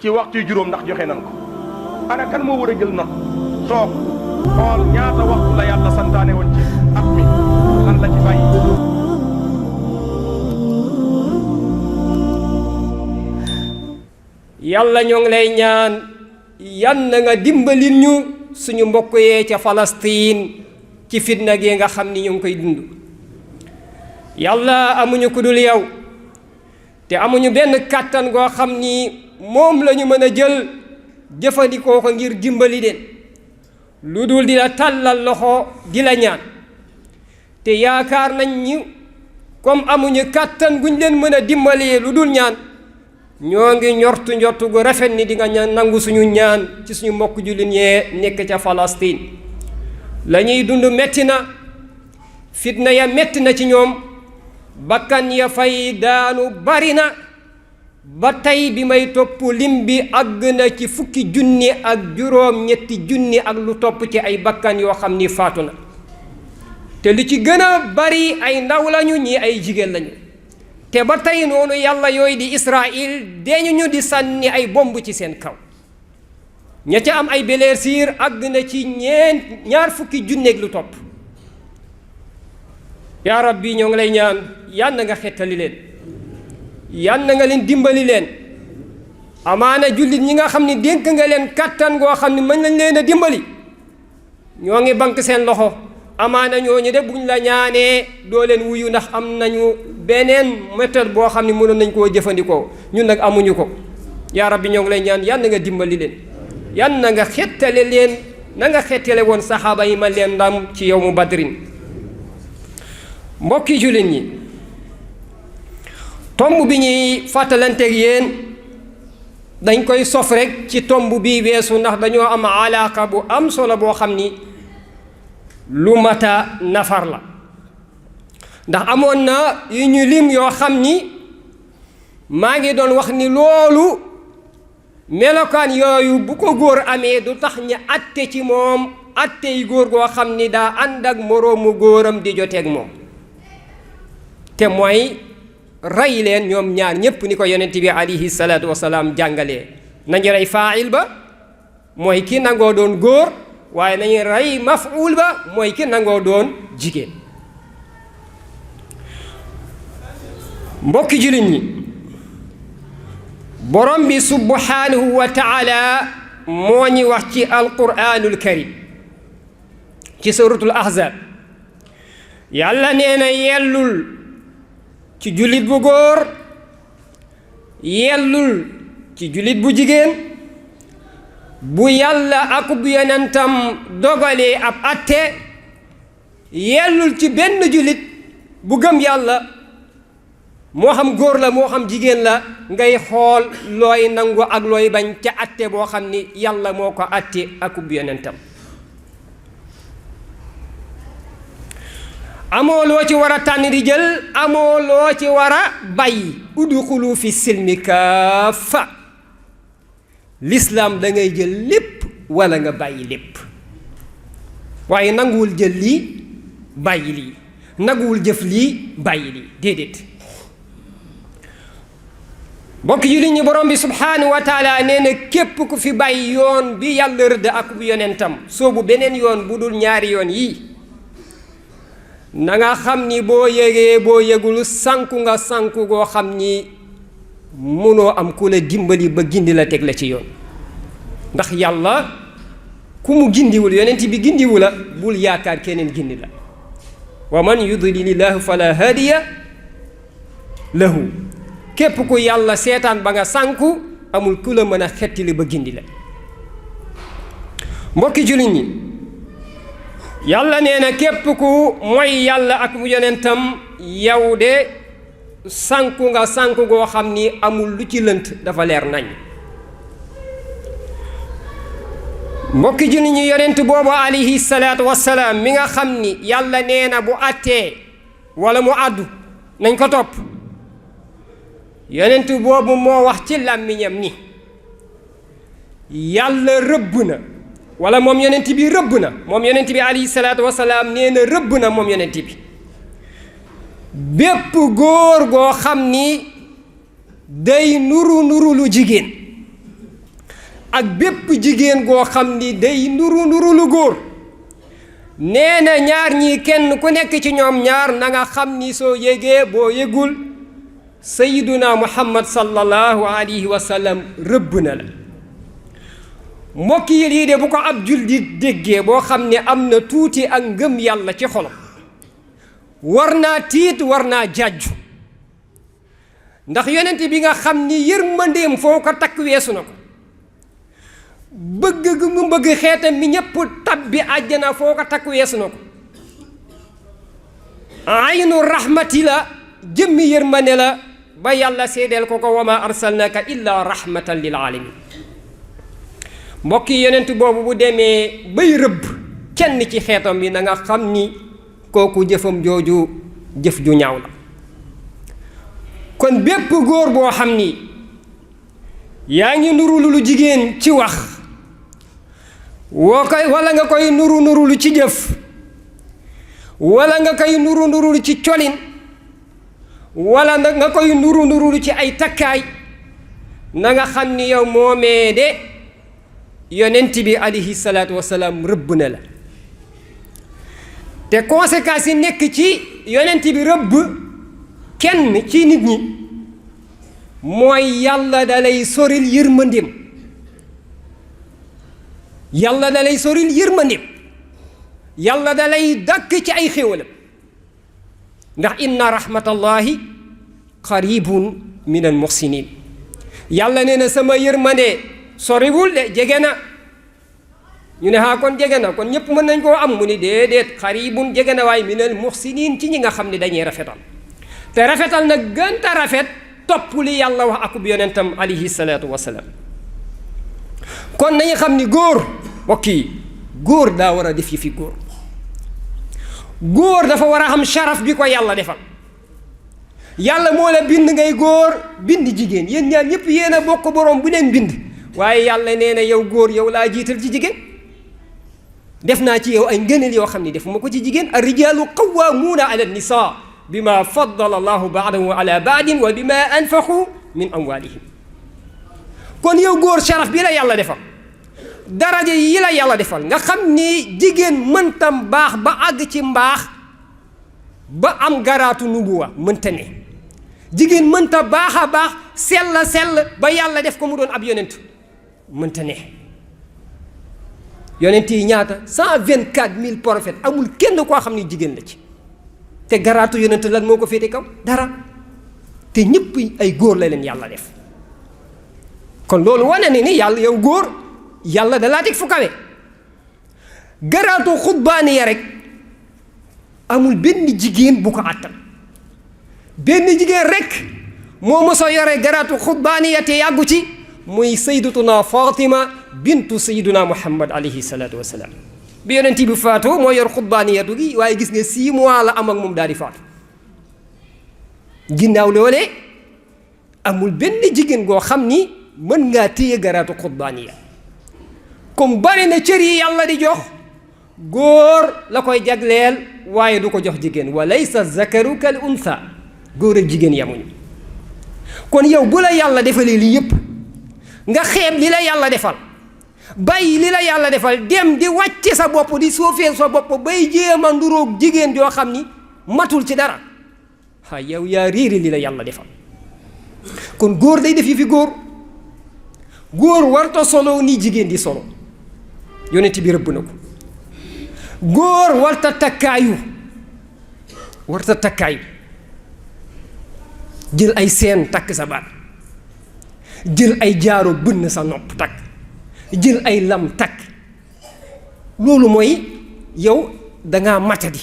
ci waxtu juróom ndax joxe nan ko ana kan moo war a jël note toog xool ñaata waxtu la yàlla santaane woon ci at mi lan la ci bàyyi. yàlla ñoo ngi lay ñaan yan na nga dimbalil ñu suñu mbokk yee ca Palestine ci fitna gi nga xam ni ñu ngi koy dund. yàlla amuñu ku dul yow te amuñu benn kàttan goo xam ni moom la ñu mën a jël jëfandikoo ko ngir dimbali leen lu dul di la tàllal loxo di la ñaan te yaakaar nañ ñu comme amuñu kàttan guñ leen mën a dimbalee lu dul ñaan ñoo ngi njortu gu rafet ni di nga nangu suñu ñaan ci suñu mbokk jullit ñee nekk ca Palestine. la ñuy dund metti na fitna ya metti na ci ñoom bakkan ya fay daanu bari na ba tey bi may topp lim bi àgg na ci 10,000 ak juróom-ñetti junni ak lu topp ci ay bakkan yoo xam ni faatu na te li ci gën a bari ay ndaw lañu ñi ay jigéen lañu te ba tey noonu yàlla yooyu di Israël deñu ñu di sànni ay bomb ci seen kaw ña ca am ay blessures àgg na ci 20,000 ak lu topp. yaa rabbi ñoo ngi lay ñaan yal na nga xettali leen yal na nga leen dimbali leen amaana jullit ñi nga xam ni dénk nga leen kattan goo xam ni mën nañ leen a dimbali ñoo ngi bank seen loxo amaana ñooñu de buñ la ñaanee doo leen wuyu ndax am nañu beneen méthode boo xam ni mënoon nañ koo jëfandikoo ñun nag amuñu ko. yaa rabbi ñoo ngi lay ñaan yal na nga dimbali leen yal na nga xettale leen na nga xettale woon saxaaba yi ma leen ndam ci yawmu badrin. mbokki jullit ñi tomb bi ñuy fàttalanteeg yéen dañ koy sof rek ci tomb bi weesu ndax dañoo am alaaka bu am solo boo xam ni lu mata nafar la ndax amoon na yu ñu lim yoo xam ni maa ngi doon wax ni loolu melokaan yooyu bu ko góor amee du tax ña atte ci moom atte yi góor goo xam ni daa ànd ak moroomu góoram di joteeg moom te mooy rey leen ñoom ñaar ñépp ni ko yonent bi alayhi salaatu wasalaam jàngalee nañu rey faa'il ba mooy ki nangoo doon góor waaye nañu rey maf'ul ba mooy ki nangoo doon jigéen. mbokki jullit ñi borom bi subhanahu wa taala moo ñi wax ci alquraanul karim ci suratul ahzab yàlla nee na yellul ci jullit bu góor yellul ci jullit bu jigéen bu yàlla akub yonentam dogalee ab atte yellul ci benn jullit bu gëm yàlla moo xam góor la moo xam jigéen la ngay xool looy nangu ak looy bañ ca atte boo xam ni yàlla moo ko atte akub yonentam amoo loo ci war a tànn di jël amoo loo ci war a bàyyi udxulu fi silmi kaafa lislaam da ngay jël lépp wala nga bàyyi lépp waaye nanguwul jël lii bàyyi lii nanguwul jëf lii bàyyi lii déedéet. mbokk yi li ñu borom bi subhaanahu wa taala nee na képp ku fi bàyyi yoon bi yàlla rëdd ak bu yonentam soobu beneen yoon bu dul ñaari yoon yii na nga xam ni boo yëgee boo yëgul sànku nga sànku goo xam ni mënoo am ku la dimbali ba gindi la teg la ci yoon ndax yàlla ku mu gindiwul yonent bi gindiwu la bul yaakaar keneen gindi la wa man yudlilillahu fala hadiya lahu képp ku yàlla seetaan ba nga sànku amul ku la mën a xettili ba gindi la. mbokki jullit ñi yàlla nee na képp ku mooy yàlla ak mu yonentam yow de sànku nga sànku goo xam ni amul lu ci lënt dafa leer nañ. mbokki jullit ñi yonent boobu alayhi salaatu wassalaam mi nga xam ni yàlla nee na bu àttee wala mu àddu nañ ko topp yonent boobu moo wax ci làmmiñam ni yàlla rëbb na wala moom yonent bi rëbb na moom yonent bi alayhi salaatu wasalaam nee na rëbb na moom yonent bi bépp góor goo xam ni day nuru lu jigéen ak bépp jigéen goo xam ni day nuru lu góor nee na ñaar ñii kenn ku nekk ci ñoom ñaar na nga xam ni soo yégee boo yégul sayyiduna muhammad sallallahu alayhi wa sallam rëbb na la mbokk yi lii de bu ko ab jullit déggee boo xam ne am na tuuti ak ngëm yàlla ci xolam war naa tiit war naa jàjju ndax yonent bi nga xam ni yërmandeem foo ko takk weesu na ko bëgg gu mu bëgg xeetam mi ñépp tabbi àjjana foo ko takk weesu na ko aynu rahmati la jëmmi yërmande la ba yàlla seedeel ko wa ma arsalnaka illa rahmatan lil alamin mbokk yi yonent boobu bu demee bay rëbb kenn ci xeetam bi na nga xam ni kooku jëfam jooju jëf ju ñaaw la kon bépp góor boo xam ni yaa ngi nuru lu jigéen ci wax wala nga koy nuru lu ci jëf wala nga koy nuru lu ci colin wala nga koy nuru lu ci ay takkaay na nga xam ni yow moomee de yonent bi alayhi salaatu wasalaam rëbb na la te conséquences yi nekk ci yonent bi rëbb kenn ci nit ñi mooy yàlla dalay soril yërmandeem yàlla dalay soril yërmandeem yàlla dalay dàkk ci ay xéwalam ndax inna rahmatallahi qaribun min al muhsinin yàlla nee na sama yërmande soriwul de jege na ñu ne kon jege na kon ñépp mën nañ koo am mu ni déedéet qaribun jege na waaye min al muhsinin ci ñi nga xam ne dañuy rafetal te rafetal nag gënta rafet topp li yàlla wax akub yonentam alayhi salaatu wasalaam kon nañu xam ni góor mbokk yi góor daa war a def yi fi góor dafa war a xam sharaf bi ko yàlla defal yàlla moo la bind ngay góor bind jigéen yéen ñaar ñëpp yéen a bokk boroom bu leen bind waaye yàlla nee na yow góor yow laa jiital ci jigéen def naa ci yow ay ngëneel yoo xam ne defuma ko ci jigéen ar-rijaalu qawwaamuuna ala an-nisaa bima faddala allahu baadahum ala baadin wa bima anfaqu min amwalihim kon yow góor sharaf bi la yàlla defal daraja yi la yàlla defal nga xam ni jigéen mëntam baax ba àgg ci mbaax ba am garaatu nubuwa mënta ne jigéen mënta baax a baax sell ba yàlla def ko mu doon ab yonent mënta ne yonent yi ñaata 124 000 prophètes amul kenn koo xam ni jigéen la ci te garaatu yonent lan moo ko féete kaw dara te ñëpp ay góor la leen yàlla def kon loolu wane ne ni yàlla yow góor yàlla dalaa teg fu kawe garaatu xutbaani ya rek amul benn jigéen bu ko àttan benn jigéen rek moo mos a yore garaatu xutbaani ya te yàggu ci muy sayyidatuna Fatima bintu sayyiduna Muhammad alayhi salaatu wasalaam bi yonent bi faatu moo yor xutbaaniyatu gi waaye gis nga 6 mois la am ak moom daal di faatu ginnaaw loolee amul benn jigéen goo xam ni mën ngaa téye garaatu xutbaaniya comme bari na cër yi yàlla di jox góor la koy jagleel waaye du ko jox jigéen wa laysa zakaru kal untha góor ak jigéen yamuñu kon yow bu la yàlla defalee lii yépp nga xeeb li la yàlla defal bàyyi li la yàlla defal dem di wàcce sa bopp di suufee sa bopp bay jéem a nduróog jigéen joo xam ni matul ci dara yow yaa réeri li la yàlla defal kon góor day def yi fi góor warta solo ni jigéen di solo yonent bi rëbb na ko góor warta takkaayu jël ay seen takk sa baat jël ay jaaro bënn sa nopp takk jël ay lam takk loolu mooy yow dangaa matadi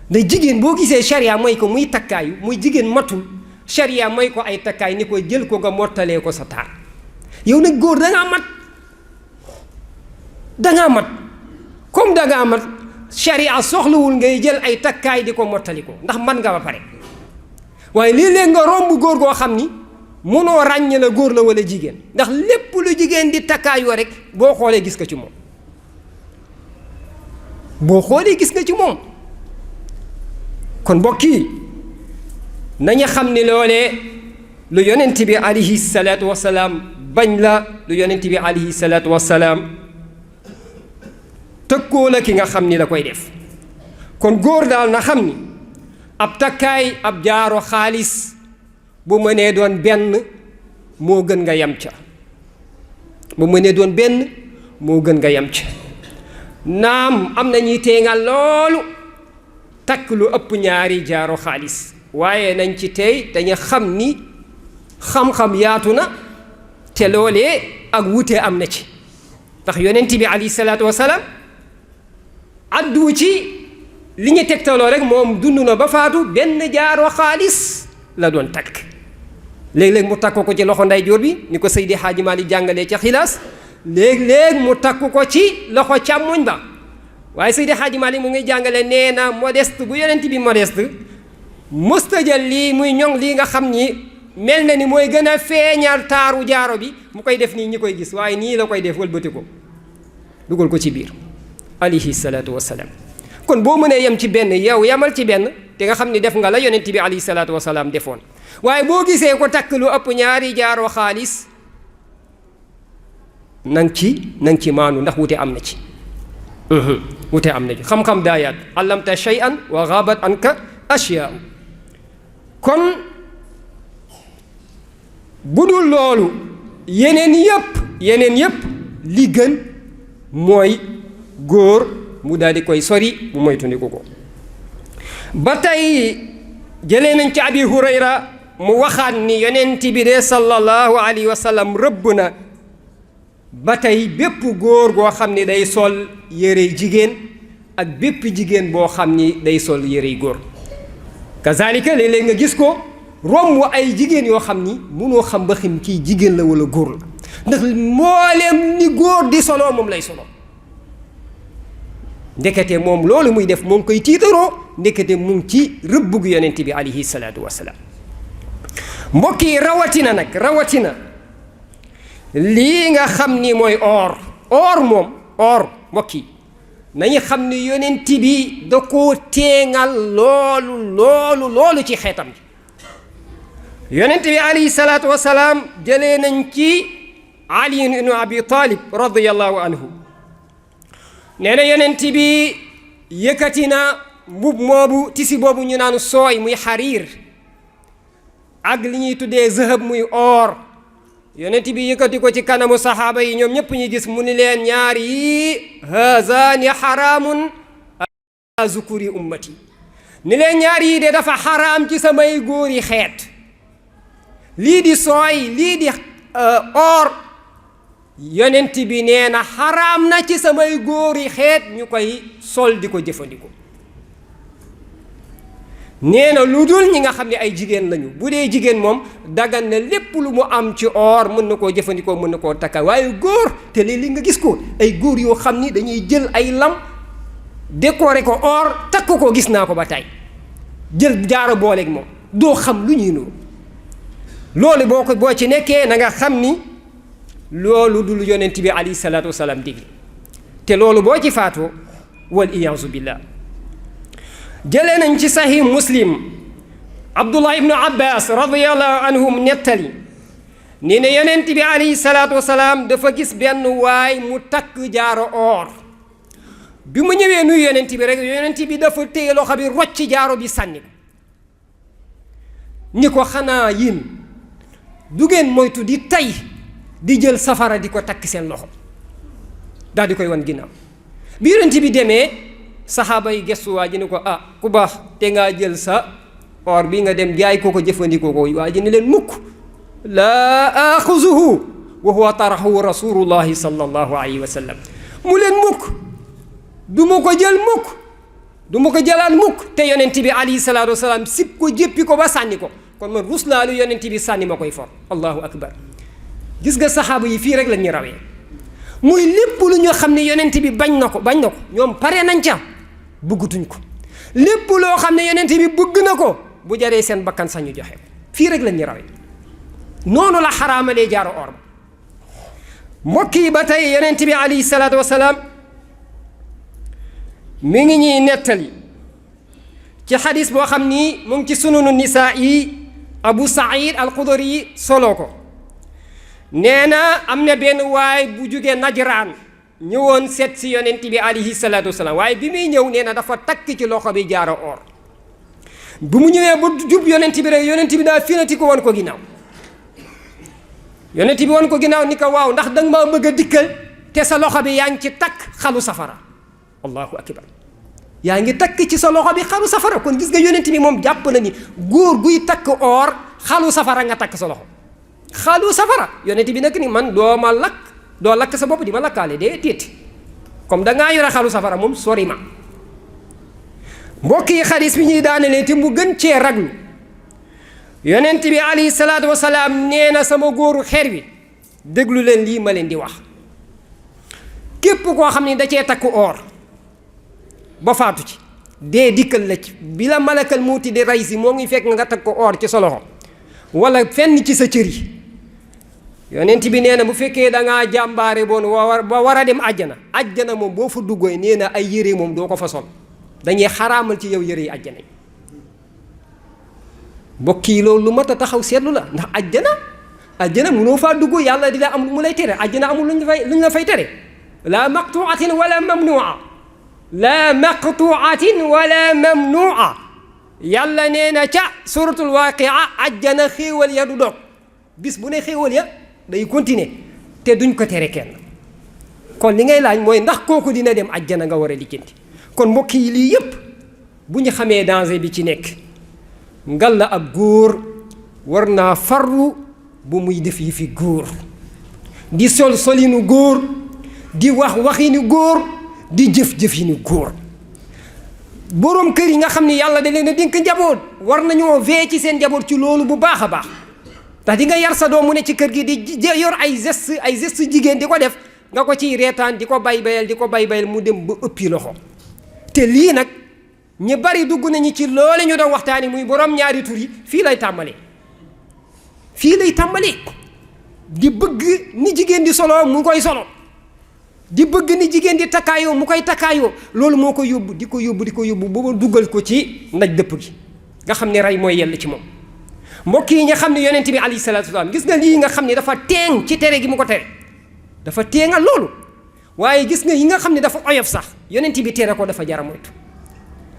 ndax jigéen boo gisee sharia mooy ko muy takkaayu muy jigéen matul sharia mooy ko ay takkaay ni ko jël ko nga mottalee ko sa taar yow nag góor dangaa mat comme dangaa mat sharia soxlawul ngay jël ay takkaay di ko mottali ko ndax man nga ba pare waaye léeg-léeg nga romb góor goo xam ni mënoo ràññe la góor la wala jigéen ndax lépp lu jigéen di takkaayoo rek boo xoolee gis nga ci moom kon mbokk yi nañu xam ne loolee lu yonent bi alayhi salaatu wasalaam bañ la, lu yonent bi alayhi salaatu wasalaam tëkkoo la ki nga xam ni da koy def. kon góor daal na xam ni ab takkaay ab jaaro xaalis bu mënee doon benn moo gën nga yem ca, bu mënee doon benn moo gën nga yem ca. naam am na ñuy teeŋal loolu takk lu ëpp ñaari jaaro xaalis, waaye nañ ci tey dañu xam ni xam-xam yaatu na te loolee ak wute am na ci, ndax yonent bi alayhi salaatu wasalaam addu ci li ñu tegtaloo rek moom dund na ba faatu benn jaaro xaalis la doon takk. léeg-léeg mu takk ko ci loxo ndeyjoor bi ni ko Seydi Hadji Malick jàngalee ca Xilaas, léeg-léeg mu takk ko ci loxo càmmoñ ba, waaye Seydi Hadji Malick mu ngi jàngale nee na modeste bu yonent bi modeste mësta jël lii muy ñoŋ lii nga xam ni mel na ni mooy gën a feeñal taaru jaaro bi mu koy def nii ñi koy gis, waaye nii la koy def wëlbati ko dugal ko ci biir alayhi salaatu wassalaam. kon boo mënee yem ci benn yow yamal ci benn te nga xam ni def nga la yonent bi alayhi salaatu wassalaam defoon, waaye boo gisee ko takk lu ëpp ñaari jaaro xaalis nang ci maanu, ndax wute am na ci. wute am na ci xam-xam daayaat allamta shay'an wa ghabat anka ashyaa. kon bu dul loolu yeneen yëpp li gën mooy góor mu daal di koy sori mu moytundiku ko. ba tey jëlee nañ ci Abi Hurayra mu waxaat ni yonent bi de sallallahu alayhi wa sallam rëbb na ba tey bépp góor goo xam ni day sol yërey jigéen ak bépp jigéen boo xam ni day sol yërey góor. kazalika léeg-léeg nga gis ko romb ay jigéen yoo xam ni mënoo xam ba xam kii jigéen la wala góor la, ndax mbooleem ni góor di solo moom lay solo. ndekete moom loolu muy def moo ngi koy tiitaroo, ndekete mu ngi ci rëbbug yonent bi alayhi salaatu wassalaam. mbokk yi rawatina lii nga xam ni mooy or mbokk yi nañu xam ni yonent bi da koo teeŋal loolu ci xeetam bi. yonent bi alayhi salaatu wassalaam jëlee nañ ci Ali ibn Abi Talib radiyallahu anhu nee na yonent bi yëkkati na mbub moobu tisi boobu ñu naan sooy muy xariir ak li ñuy tuddee zahab muy or, yonent bi yëkkati ko ci kanamu saxaaba yi ñoom ñëpp ñu gis mu ni leen ñaar yi hazaani xaraamun ala zukuri ummati, ni leen ñaar yi de dafa xaraam ci samay góori xeet. lii di sooy lii di or yonent bi nee na xaraam na ci samay góori xeet ñu koy sol di ko jëfandikoo. nee na lu dul ñi nga xam ne ay jigéen lañu, bu dee jigéen moom dagan na lépp lu mu am ci or mën na koo jëfandikoo, mën na koo takka, waaye góor te léeg-léeg nga gis ko ay góor yoo xam ni dañuy jël ay lam décorer ko or takk ko, gis naa ko ba tey jël jaaro booleeg moom doo xam lu ñuy nuru. loolu boo ci nekkee na nga xam ni loolu dul yonent bi alayhi salaatu wasalaam digle, te loolu boo ci faatoo wal iyaazu billah. jëlee nañ ci sahih muslim Abdullah ibnu Abbas radiyallahu anhum nettali ni ne yonent bi alayhi salaatu wasalaam dafa gis benn waay mu takk jaaro or. bi mu ñëwee nuyu yonent bi rek yonent bi dafa téye loxo bi rocc jaaro bi sànni ko ni ko xanaa yéen du ngeen moytu di tay di jël safara di ko takk seen loxo, daal di koy wan ginnaaw. bi yonent bi demee saxaaba yi gestu waa ji ni ko ku baax te ngaa jël sa or bi nga dem jaay ko jëfandikoo ko. waa ji ni leen mukk laa axuzuhu wa huwa tarahu rasulullahi sallallahu alayhi wa sallam, mu leen mukk du ma ko jël mukk, du ma ko jëlaat mukk te yonent bi alayhi salaatu wasalaam sib ko jéppi ko ba sànni ko. kon man rus naa lu yonent bi sànni ma koy for. allahu akbar. gis nga saxaaba yi fii rek la ñu rawee, muy lépp lu ñu xam ne yonent bi bañ na ko ñoom pare nañ ca, bëggatuñ ko. lépp loo xam ne yonent bi bëgg na ko bu jaree seen bakkan sax ñu joxe ko. fii rek la ñu rawee. noonu la xaraamalee jaaro or ba. mbokk yi ba tey yonent bi alayhi salaatu wasalaam mi ngi ñuy nettali ci xadis boo xam ni mu ngi ci sunanu nisaa yi Abu Saïd al-Xudri solo ko nee na am na benn waay bu jógee Najraan ñëwoon seet si yonent bi alayhi salaatu wasalaam waaye bi muy ñëw nee na dafa takk ci loxo bi jaaro or bu mu ñëwee ba jub yonent bi rek yonent bi daa finati ko woon ko ginnaaw yonent bi woon ko ginnaaw ni ko waaw ndax danga maa bëgg a dikkal te sa loxo bi yaa ngi ci takk xalu safara allahu akbar yaa ngi takk ci sa loxo bi xalu safara kon gis nga yonent bi moom jàpp na ni góor guy takk or xalu safara nga takk sa loxo xalu safara yonent bi nag ni man doo ma lakk doo lakk sa bopp di ma lakkaale dee téet comme dangaa yore xalu safara moom sori ma mbokk yi xadis bi ñuy daanelee te mu gën cee raglu yonent bi alayhi salaatu wasalaam nee na sama góoru xeer wi déglu leen lii ma leen di wax képp koo xam ne da cee takk or ba faatu ci dee dikkal la ci bi la malakal muuti di rey si moo ngi fekk nga takk or ci sa loxo wala fenn ci sa cër yi yonent bi nee na bu fekkee da ngaa jàmbaare boon ba war a dem àjjana moom boo fa duggooy nee na ay yére moom doo ko fa sol dañuy xaraamal ci yow yére yi àjjana yi mbokk yi loolu lu mat a taxaw seetlu la ndax àjjana mënoo faa dugg yàlla di la am lu mu lay tere àjjana amul luñ la fay tere la maqtuatin wala mamnua la maqtuatin wala mamnua yàlla nee na ca suratul waaqia àjjana xéewal ya du dog bis bu ne xéewal ya day continuer te duñ ko tere kenn kon li ngay laaj mooy ndax kooku dina dem àjjana nga war a lijjanti kon mbokk yi lii yépp bu ñu xamee danger bi ci nekk ngal la ab góor war naa farlu bu muy def yi fi góor di sol solinu góor di wax waxinu góor di jëf-jëfinu góor boroom kër yi nga xam ne yàlla da leen a dénk njaboot war nañoo vee ci seen njaboot ci loolu bu baax a baax ndax di nga yar sa doom mu ne ci kër gi di yor ay geste jigéen di ko def nga ko ciy reetaan di ko baybayal mu dem ba ëppi loxo te lii nag ñu bari dugg nañu ci loole ñu doon waxtaani muy borom ñaari tur yi fii lay tàmbalee di bëgg ni jigéen di solo mu koy solo di bëgg ni jigéen di takkaayoo mu koy takkaayoo loolu moo ko yóbbu di ko yóbbu ba duggal ko ci ndaj dëpp gi nga xam ne rey mooy yell ci moom mbokk yi nga xam ne yonent bi alayhi salaatu wasalaam gis nga lii nga xam ne dafa teeng ci tere gi mu ko tere dafa teengal loolu waaye gis nga yi nga xam ne dafa oyof sax yonent bi tere ko dafa jara moytu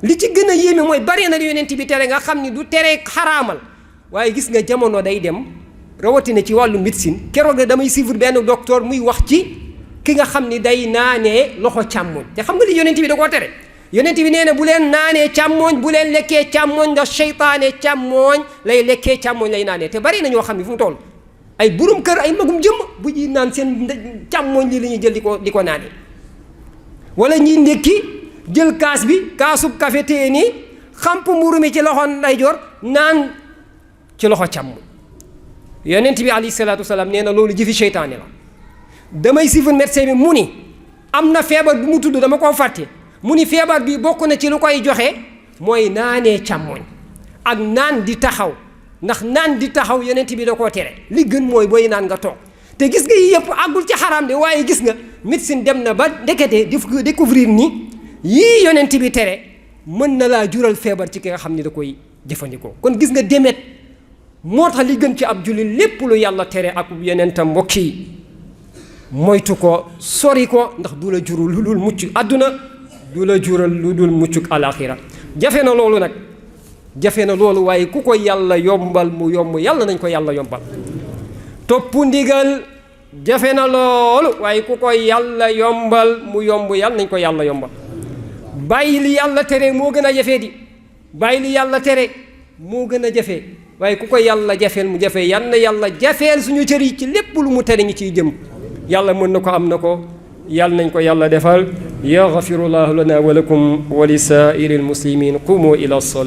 li ci gën a yéeme mooy bari na yonent bi tere nga xam ne du tere xaraamal waaye gis nga jamono day dem rawatina ci wàllu médecine keroog damay suivre benn docteur muy wax ci ki nga xam ni day naanee loxo càmmoñ te xam nga li yonent bi da koo tere yonent bi nee na bu leen naanee càmmoñ bu leen lekkee càmmoñ ndax seytaane càmmoñ lay lekkee càmmoñ lay naanee te bari na ñoo xam ne fu mu toll ay burum kër ay magum jëmm bu ñuy naan seen càmmoñ li la ñuy jël di ko naanee wala ñiy ndékki jël kaas bi kaasub café téye nii xamp mburu mi ci loxo ndeyjoor naan ci loxo càmmoñ yonent bi alayhi salaatu wasalaam nee na loolu jëfi seytaane la damay suivre médecin bi mu ni am na feebar bu mu tudd dama koo fàtte mu ni feebar bi bokk na ci lu koy joxe mooy naanee càmmoñ ak naan di taxaw ndax naan di taxaw yonent bi da koo tere li gën mooy booy naan nga toog te gis nga yii yëpp àggul ci xaraam de waaye gis nga médecine dem na ba ndekete découvrir ni yii yonent bi tere mën na laa jural feebar ci ki nga xam ni da koy jëfandikoo kon gis nga demet moo tax li gën ci ab jullit lépp lu yàlla tere ak yonentam mbokk yi moytu ko sori ko ndax du la jurul lu dul mucc àdduna du la jural lu dul muccuk alaxira jafe na loolu nag jafe na loolu waaye ku ko yàlla yombal mu yomb yàlla nañ ko yàlla yombal topp ndigal jafe na loolu waaye ku ko yàlla yombal mu yomb yàlla nañ ko yàlla yombal bàyyi li yàlla tere moo gën a jafe di bàyyi li yàlla tere moo gën a jafe waaye ku ko yàlla jafeel mu jafe yal na yàlla jafeel suñu cër yi ci lépp lu mu tere ñu ciy jëm yàlla mën na ko am na ko yàlla nañ ko yàlla defal yaghfirullahu lana wa lakum wa li saa'iril muslimin qumu ila as-salat